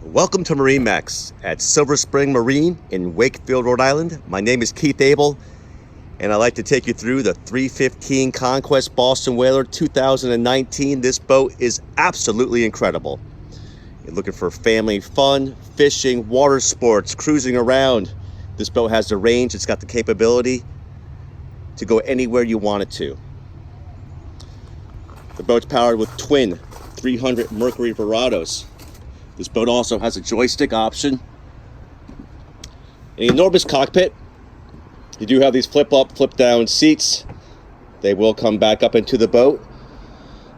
Welcome to MarineMax at Silver Spring Marine in Wakefield, Rhode Island. My name is Keith Abel, and I'd like to take you through the 315 Conquest Boston Whaler 2019. This boat is absolutely incredible. You're looking for family fun, fishing, water sports, cruising around. This boat has the range, it's got the capability to go anywhere you want it to. The boat's powered with twin 300 Mercury Verados. This boat also has a joystick option, an enormous cockpit. You do have these flip-up, flip-down seats. They will come back up into the boat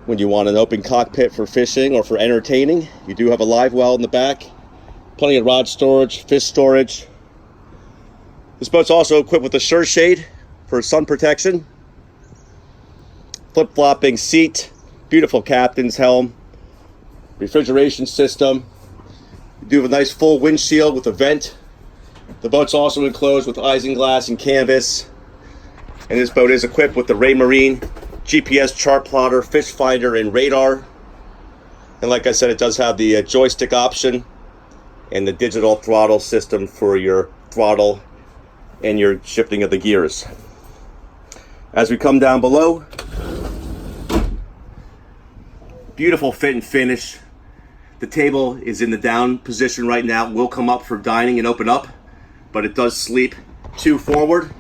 when you want an open cockpit for fishing or for entertaining. You do have a live well in the back, plenty of rod storage, fish storage. This boat's also equipped with a sure shade for sun protection, flip-flopping seat, beautiful captain's helm, refrigeration system. You do have a nice full windshield with a vent. The boat's also enclosed with isinglass and canvas. And this boat is equipped with the Raymarine GPS chart plotter, fish finder, and radar. And like I said, it does have the joystick option and the digital throttle system for your throttle and your shifting of the gears. As we come down below, beautiful fit and finish. The table is in the down position right now. It will come up for dining and open up, but it does sleep two forward.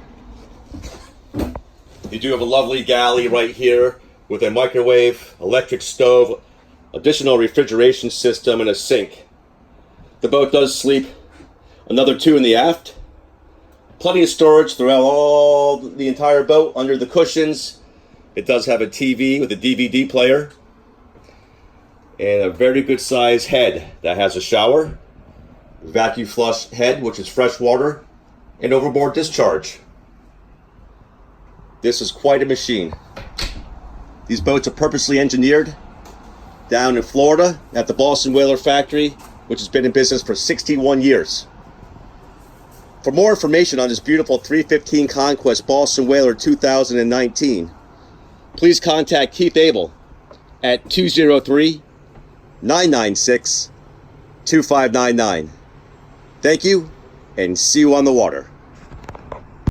You do have a lovely galley right here with a microwave, electric stove, additional refrigeration system, and a sink. The boat does sleep another two in the aft. Plenty of storage throughout the entire boat under the cushions. It does have a TV with a DVD player and a very good size head that has a shower, vacuum flush head, which is fresh water, and overboard discharge. This is quite a machine. These boats are purposely engineered down in Florida at the Boston Whaler factory, which has been in business for 61 years. For more information on this beautiful 315 Conquest Boston Whaler 2019, please contact Keith Abel at 203-996-2599. Thank you, and see you on the water.